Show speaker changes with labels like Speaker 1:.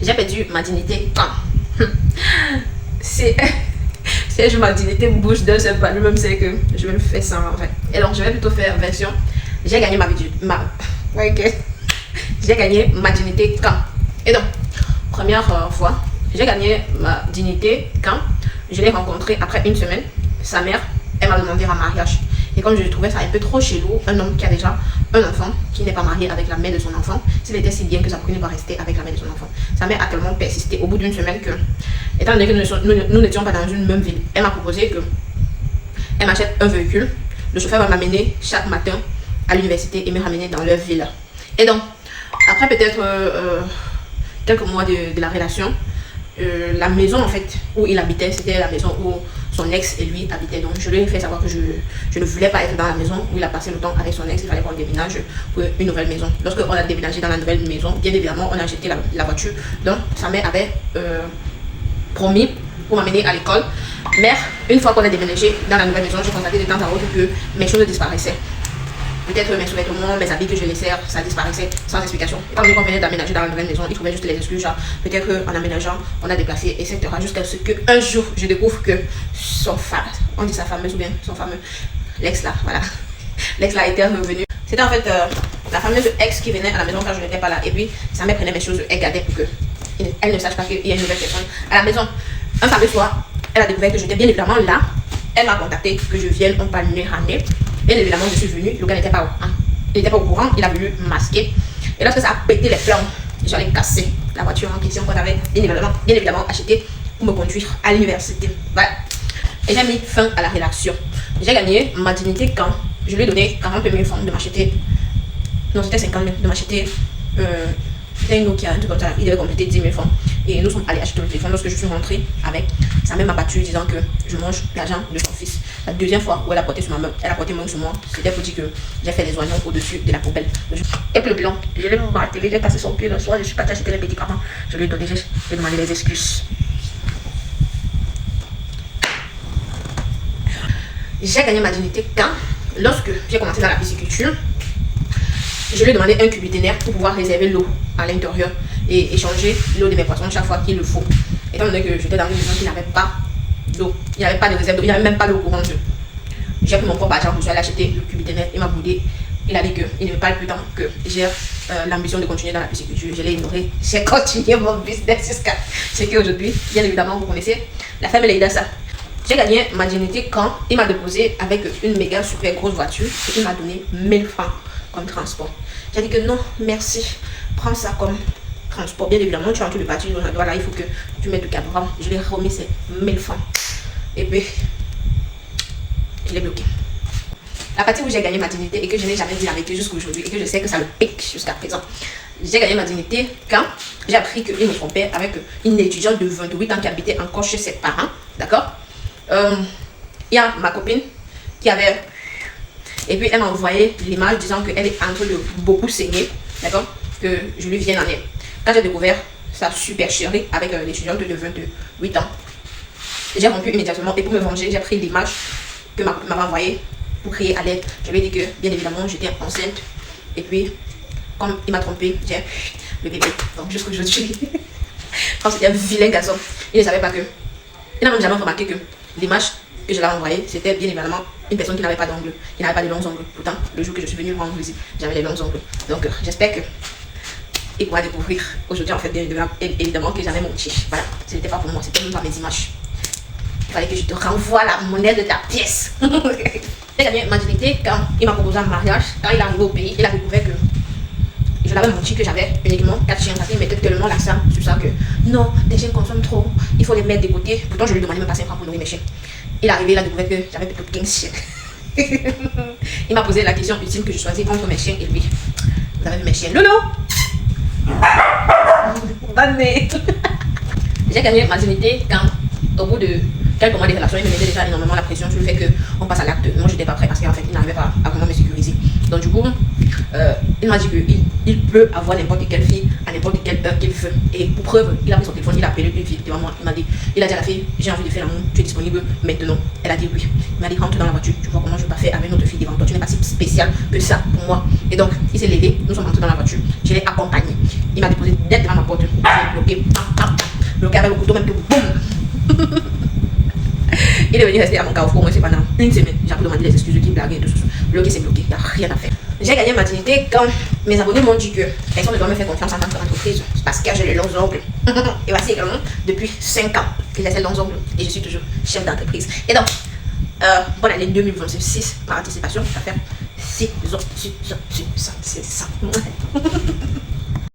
Speaker 1: J'ai perdu ma dignité quand c'est si ma dignité bouge d'un seul pas, lui-même c'est que je vais le faire sans en fait. Et donc je vais plutôt faire version j'ai gagné j'ai gagné ma dignité quand. Et donc première fois j'ai gagné ma dignité quand je l'ai rencontré après une semaine. Sa mère, elle m'a demandé en mariage. Et comme je trouvais ça un peu trop chelou, un homme qui a déjà un enfant, qui n'est pas marié avec la mère de son enfant, s'il était si bien que ça pouvait ne pas rester avec la mère de son enfant. Sa mère a tellement persisté au bout d'une semaine que, étant donné que nous n'étions pas dans une même ville, elle m'a proposé que elle m'achète un véhicule. Le chauffeur va m'amener chaque matin à l'université et me ramener dans leur ville. Et donc, après peut-être quelques mois de la relation, la maison en fait où il habitait, c'était la maison où son ex et lui habitaient. Donc je lui ai fait savoir que je ne voulais pas être dans la maison où il a passé le temps avec son ex. Il fallait qu'on déménage pour une nouvelle maison. Lorsqu'on a déménagé dans la nouvelle maison, bien évidemment on a acheté la voiture. Donc sa mère avait promis pour m'amener à l'école. Mais une fois qu'on a déménagé dans la nouvelle maison, je constatais de temps à autre que mes choses disparaissaient. Peut-être mes sous-vêtements, mes habits que je laissais, ça disparaissait sans explication. Et quand on venait d'aménager dans la nouvelle maison, il trouvait juste les excuses, genre peut-être qu'en aménageant, on a déplacé, etc. Jusqu'à ce qu'un jour, je découvre que son fameux, on dit sa fameuse ou bien son fameux, l'ex là, voilà. L'ex là était revenu. C'était en fait la fameuse ex qui venait à la maison quand je n'étais pas là. Et puis, sa mère prenait mes choses, elle gardait pour qu'elle ne sache pas qu'il y a une nouvelle personne à la maison. Un fameux soir, elle a découvert que j'étais bien évidemment là. Elle m'a contacté que je vienne, on parle nez à nez. Bien évidemment, je suis venue, le gars n'était pas au courant, il a voulu masquer. Et lorsque ça a pété les flammes, j'allais casser la voiture en question qu'on avait bien évidemment acheté pour me conduire à l'université. Voilà. Et j'ai mis fin à la relation. J'ai gagné ma dignité quand je lui ai donné 40 000 francs de m'acheter. Non, c'était 50 000 de m'acheter. C'était une Nokia, un truc comme ça. Il devait compléter 10 000 francs. Et nous sommes allés acheter le téléphone. Lorsque je suis rentrée avec, sa mère m'a battu disant que je mange l'argent de son fils. La deuxième fois où elle a porté sur ma main, elle a porté main sur moi. C'était pour dire que j'ai fait les oignons au-dessus de la poubelle. Et puis le bilan, je l'ai martelé, j'ai cassé son pied le soir, je suis partie acheter les médicaments. Je lui ai donné, j'ai demandé des excuses. J'ai gagné ma dignité quand, lorsque j'ai commencé dans la pisciculture, je lui ai demandé un cubiténaire pour pouvoir réserver l'eau à l'intérieur et échanger l'eau de mes poissons chaque fois qu'il le faut. Étant donné que j'étais dans une maison qui n'avait pas d'eau, il n'y avait pas de réserve d'eau, il n'y avait même pas d'eau courante. J'ai pris mon propre argent, je suis allée acheter le cubiténaire, il m'a boudé. Il a dit qu'il ne me parle plus tant que j'ai l'ambition de continuer dans la pisciculture. Je l'ai ignoré, j'ai continué mon business jusqu'à ce qu'aujourd'hui, bien évidemment, vous connaissez la femme Leïda. J'ai gagné ma dignité quand il m'a déposé avec une méga super grosse voiture et il m'a donné 1000 francs comme transport. J'ai dit que non, merci, prends ça comme transport. Bien évidemment, tu es en train de partir, voilà, il faut que tu mettes du carburant. Je lui ai remis ces 1000 francs. Et puis, je l'ai bloqué. La partie où j'ai gagné ma dignité et que je n'ai jamais dit la vérité jusqu'à aujourd'hui et que je sais que ça le pique jusqu'à présent. J'ai gagné ma dignité quand j'ai appris qu'il me trompait avec une étudiante de 28 ans qui habitait encore chez ses parents. D'accord? Il y a ma copine qui avait... Et puis elle m'a envoyé l'image disant qu'elle est en train de beaucoup saigner. D'accord? Que je lui vienne en aide. Quand j'ai découvert sa super chérie avec l'étudiante de 28 ans, j'ai rompu immédiatement et pour me venger, j'ai pris l'image que ma copine m'avait envoyée pour crier à l'aide. Je lui ai dit que bien évidemment j'étais enceinte. Et puis, comme il m'a trompé, j'ai le bébé. Donc jusqu'aujourd'hui, quand c'était un vilain garçon, il ne savait pas que... Il n'a même jamais remarqué que l'image que je l'ai envoyée, c'était bien évidemment une personne qui n'avait pas d'ongles, qui n'avait pas de longs ongles. Pourtant, le jour que je suis venue rendre visite, j'avais les longs ongles. Donc, j'espère que il pourra découvrir aujourd'hui, en fait, bien évidemment, que j'avais menti. Voilà, ce n'était pas pour moi, c'était même pas mes images. Il fallait que je te renvoie la monnaie de ta pièce. J'ai gagné ma dignité quand il m'a proposé un mariage. Quand il est arrivé au pays, il a découvert que je l'avais menti que j'avais uniquement 4 chiens parce qu'il mettait tellement l'accent sur ça que non, les chiens consomment trop, il faut les mettre de côté. Pourtant, je lui demandais même pas 5 francs pour nourrir mes chiens. Il est arrivé, il a découvert que j'avais plutôt 15 chiens. Il m'a posé la question ultime que je choisis entre mes chiens et lui. Vous avez vu mes chiens? Loulou! J'ai gagné ma dignité quand, au bout de quelques mois de relation, il me mettait déjà énormément la pression sur le fait qu'on passe à l'acte. Moi, je n'étais pas prêt parce qu'en fait, il n'arrivait pas à vraiment me sécuriser. Donc, du coup, il m'a dit qu'il peut avoir n'importe quelle fille à n'importe quelle heure qu'il veut. Et pour preuve, il a pris son téléphone, il a appelé une fille devant moi. Il a dit à la fille, j'ai envie de faire l'amour, tu es disponible maintenant? Elle a dit oui. Il m'a dit, rentre dans la voiture, tu vois comment je peux faire avec une autre fille devant toi. Tu n'es pas si spécial que ça pour moi. Et donc, il s'est levé, nous sommes rentrés dans la voiture. Je l'ai accompagné. Il m'a déposé net devant ma porte. Il bloqué. Bloqué avec le couteau même que boum. Il est venu rester à mon carrefour, moi c'est pendant une semaine. J'ai pu demander les excuses qui blaguent et tout ça. Bloqué, c'est bloqué, il n'y a rien à faire. J'ai gagné ma dignité quand mes abonnés m'ont dit que personne ne doit me faire confiance en tant qu'entreprise parce que j'ai les longs ongles. Et voici également depuis 5 ans que j'ai ces longs ongles et je suis toujours chef d'entreprise. Et donc, bonne année 2026 par anticipation, je vais faire 6 ans, 6 ans, 6 ans.